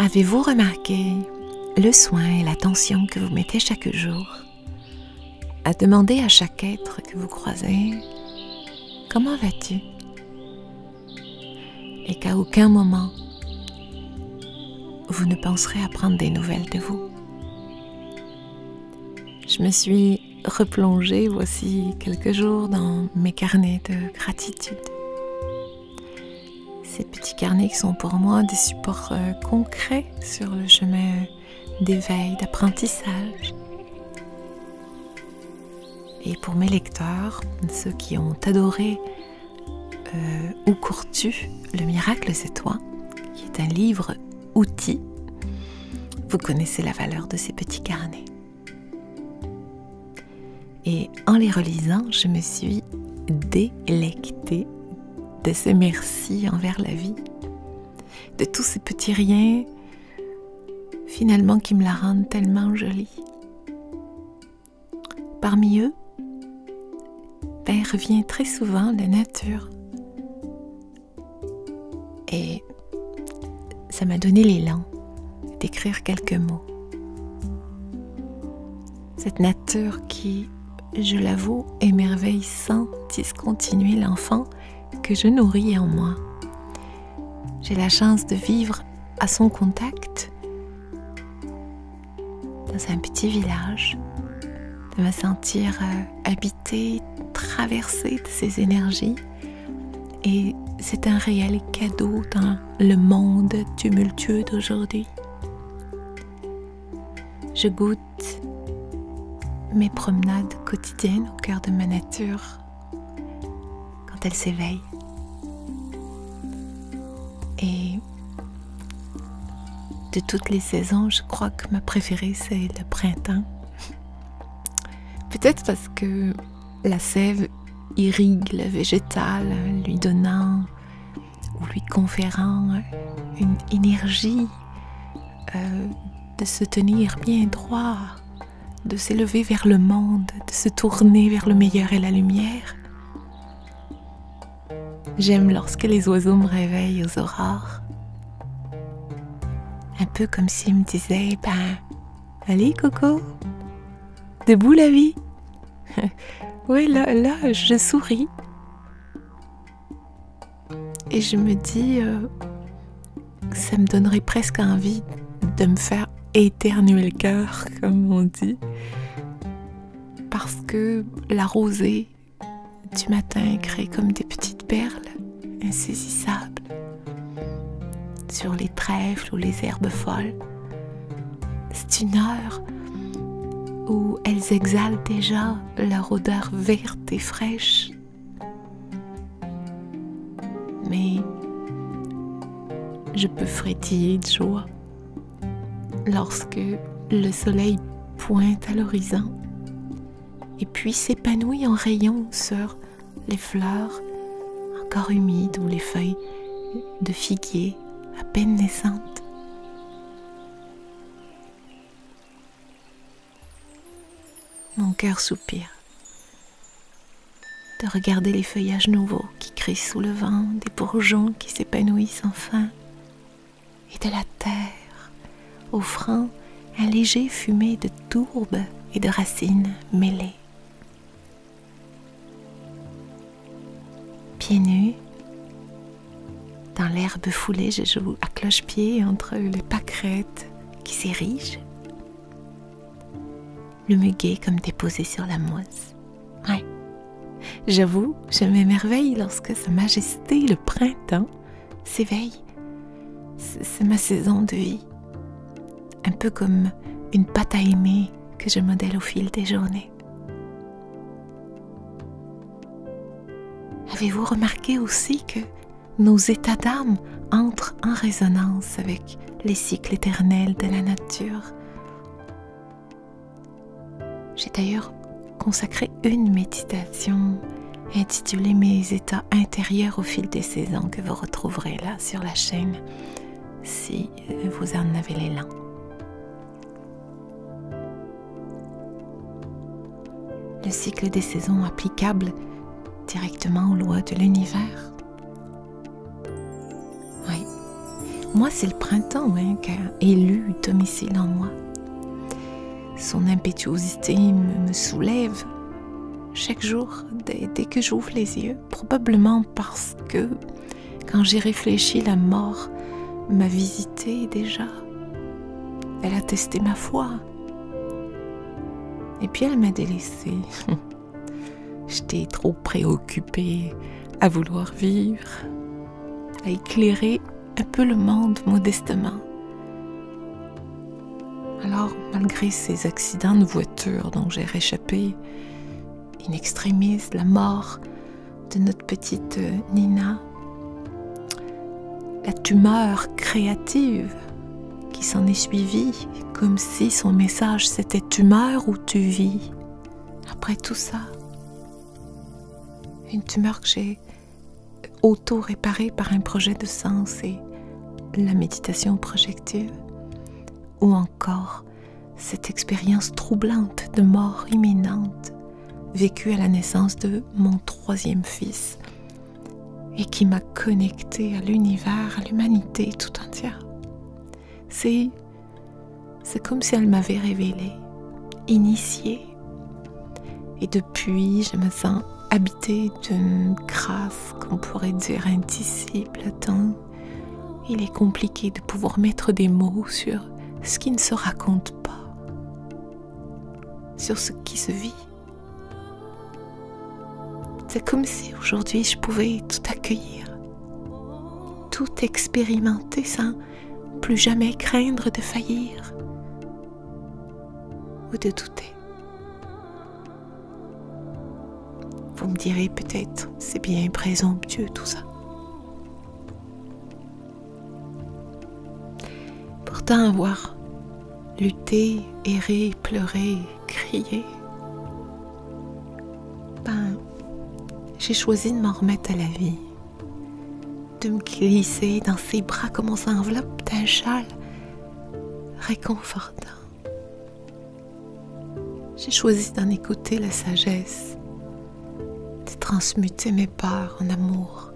Avez-vous remarqué le soin et l'attention que vous mettez chaque jour à demander à chaque être que vous croisez « Comment vas-tu » et qu'à aucun moment vous ne penserez à prendre des nouvelles de vous? Je me suis replongée voici quelques jours dans mes carnets de gratitude. Ces petits carnets qui sont pour moi des supports concrets sur le chemin d'éveil, d'apprentissage. Et pour mes lecteurs, ceux qui ont adoré Où cours-tu? Le miracle c'est toi, qui est un livre outil, vous connaissez la valeur de ces petits carnets. Et en les relisant, je me suis délectée de ce merci envers la vie, de tous ces petits riens, finalement qui me la rendent tellement jolie. Parmi eux, revient très souvent la nature. Et ça m'a donné l'élan d'écrire quelques mots. Cette nature qui, je l'avoue, émerveille sans discontinuer l'enfant que je nourris en moi. J'ai la chance de vivre à son contact dans un petit village, de me sentir habitée, traversée de ses énergies, et c'est un réel cadeau dans le monde tumultueux d'aujourd'hui. Je goûte mes promenades quotidiennes au cœur de ma nature quand elle s'éveille. Et de toutes les saisons, je crois que ma préférée, c'est le printemps. Peut-être parce que la sève irrigue le végétal, lui donnant ou lui conférant une énergie de se tenir bien droit, de s'élever vers le monde, de se tourner vers le meilleur et la lumière. J'aime lorsque les oiseaux me réveillent aux aurores. Un peu comme s'ils me disaient, allez Coco, debout la vie. Oui, là, je souris. Et je me dis que ça me donnerait presque envie de me faire éternuer le cœur, comme on dit. Parce que la rosée du matin crée comme des petites perles insaisissables sur les trèfles ou les herbes folles. C'est une heure où elles exhalent déjà leur odeur verte et fraîche. Mais je peux frétiller de joie lorsque le soleil pointe à l'horizon et puis s'épanouit en rayons sur les fleurs encore humides ou les feuilles de figuier à peine naissantes. Mon cœur soupire de regarder les feuillages nouveaux qui crient sous le vent, des bourgeons qui s'épanouissent enfin, et de la terre offrant un léger fumet de tourbes et de racines mêlées. Pieds nus, dans l'herbe foulée, je joue à cloche-pied entre les pâquerettes qui s'érigent. Le muguet comme déposé sur la mousse. Ouais. J'avoue, je m'émerveille lorsque Sa Majesté, le printemps, s'éveille. C'est ma saison de vie. Un peu comme une pâte à aimer que je modèle au fil des journées. Avez-vous remarqué aussi que nos états d'âme entrent en résonance avec les cycles éternels de la nature? J'ai d'ailleurs consacré une méditation intitulée « Mes états intérieurs au fil des saisons » que vous retrouverez là sur la chaîne si vous en avez l'élan. Le cycle des saisons applicable directement aux lois de l'univers. Oui, moi, c'est le printemps qui a élu domicile en moi. Son impétuosité me soulève chaque jour dès que j'ouvre les yeux, probablement parce que quand j'y réfléchis, la mort m'a visité déjà. Elle a testé ma foi. Et puis elle m'a délaissée. J'étais trop préoccupée à vouloir vivre, à éclairer un peu le monde modestement. Alors, malgré ces accidents de voiture dont j'ai réchappé, in extremis, la mort de notre petite Nina, la tumeur créative qui s'en est suivie, comme si son message c'était « tu meurs ou tu vis ». Après tout ça, une tumeur que j'ai auto-réparée par un projet de sens et la méditation projective, ou encore cette expérience troublante de mort imminente vécue à la naissance de mon 3e fils et qui m'a connectée à l'univers, à l'humanité tout entière. C'est comme si elle m'avait révélée, initiée. Et depuis, je me sens habitée d'une grâce qu'on pourrait dire indicible, tant il est compliqué de pouvoir mettre des mots sur ce qui ne se raconte pas, sur ce qui se vit. C'est comme si aujourd'hui je pouvais tout accueillir, tout expérimenter sans plus jamais craindre de faillir ou de douter. Vous me direz peut-être, c'est bien présomptueux tout ça. Pourtant, avoir lutté, erré, pleuré, crié, j'ai choisi de m'en remettre à la vie, de me glisser dans ses bras comme on s'enveloppe d'un châle réconfortant. J'ai choisi d'en écouter la sagesse, de transmuter mes peurs en amour.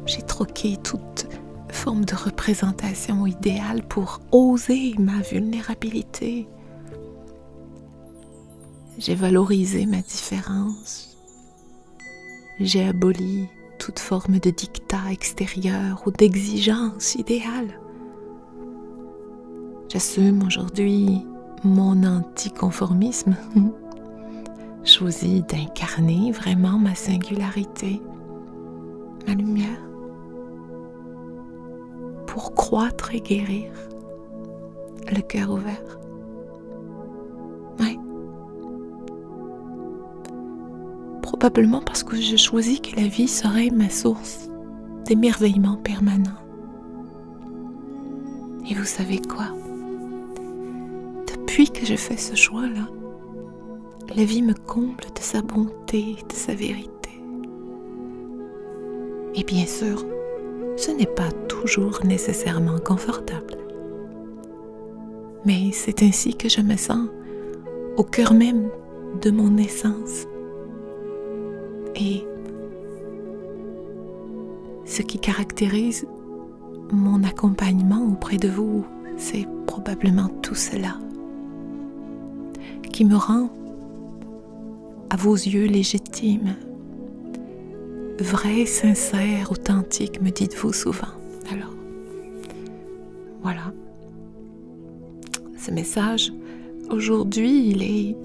J'ai troqué toute forme de représentation idéale pour oser ma vulnérabilité. J'ai valorisé ma différence. J'ai aboli toute forme de dictat extérieur ou d'exigence idéale. J'assume aujourd'hui mon anticonformisme. Je choisis d'incarner vraiment ma singularité, ma lumière, pour croître et guérir, le cœur ouvert. Oui. Probablement parce que je choisis que la vie serait ma source d'émerveillement permanent. Et vous savez quoi? Depuis que je fais ce choix-là, la vie me comble de sa bonté, de sa vérité. Et bien sûr, ce n'est pas toujours nécessairement confortable. Mais c'est ainsi que je me sens au cœur même de mon essence. Et ce qui caractérise mon accompagnement auprès de vous, c'est probablement tout cela qui me rend à vos yeux légitime, vrai, sincère, authentique, me dites-vous souvent. Alors, voilà. Ce message, aujourd'hui, il est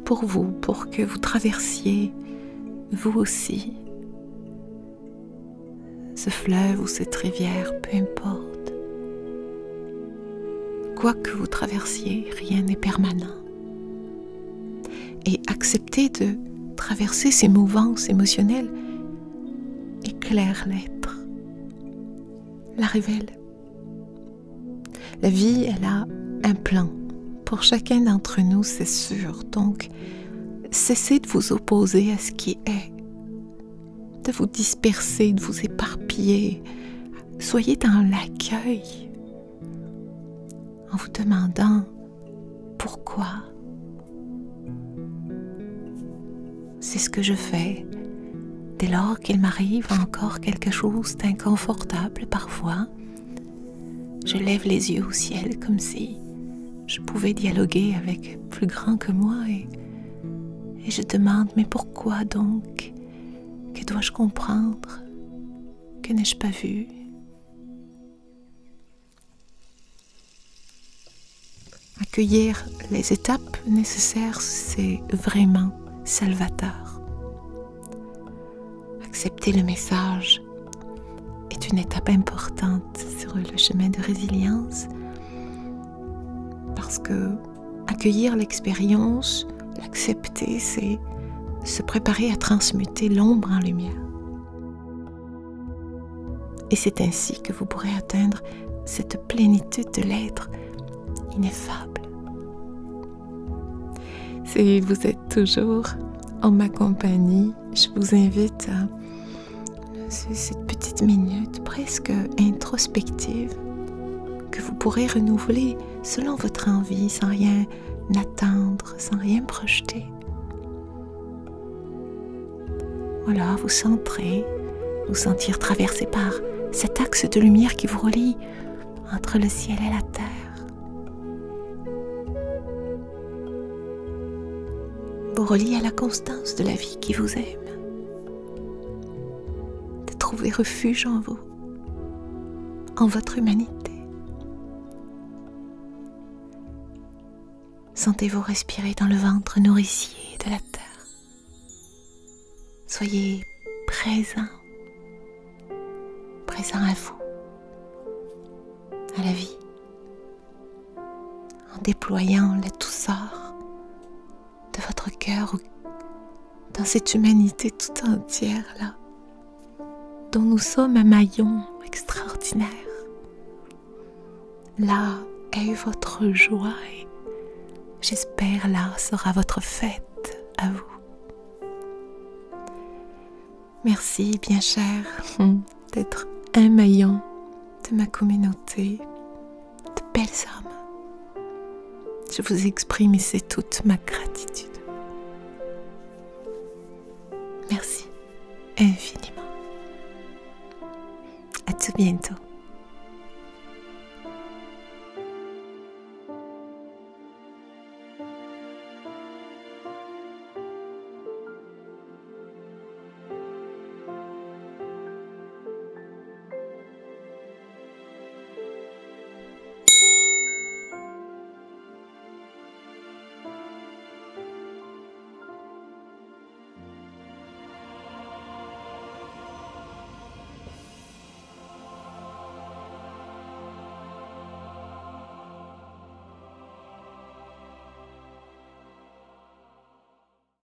pour vous, pour que vous traversiez, vous aussi, ce fleuve ou cette rivière, peu importe. Quoi que vous traversiez, rien n'est permanent. Et accepter de traverser ces mouvances émotionnelles éclaire l'être, la révèle. La vie, elle a un plan pour chacun d'entre nous, c'est sûr. Donc, cessez de vous opposer à ce qui est, de vous disperser, de vous éparpiller. Soyez dans l'accueil en vous demandant pourquoi. C'est ce que je fais dès lors qu'il m'arrive encore quelque chose d'inconfortable parfois. Je lève les yeux au ciel comme si je pouvais dialoguer avec plus grand que moi et je demande, mais pourquoi donc? Que dois-je comprendre? Que n'ai-je pas vu? Accueillir les étapes nécessaires, c'est vraiment salvateur. Accepter le message est une étape importante sur le chemin de résilience parce que accueillir l'expérience, l'accepter, c'est se préparer à transmuter l'ombre en lumière. Et c'est ainsi que vous pourrez atteindre cette plénitude de l'être ineffable. Si vous êtes toujours en ma compagnie, je vous invite à cette petite minute presque introspective que vous pourrez renouveler selon votre envie, sans rien attendre, sans rien projeter. Voilà, vous centrer, vous sentir traversé par cet axe de lumière qui vous relie entre le ciel et la terre. Vous relie à la constance de la vie qui vous aime. De trouver refuge en vous, en votre humanité. Sentez-vous respirer dans le ventre nourricier de la terre. Soyez présent à vous, à la vie, en déployant la douceur de votre cœur dans cette humanité tout entière là, dont nous sommes un maillon extraordinaire. Là est votre joie et j'espère là sera votre fête à vous. Merci bien cher d'être un maillon de ma communauté, de belles âmes. Je vous exprime ici toute ma gratitude. Merci infiniment. À tout bientôt.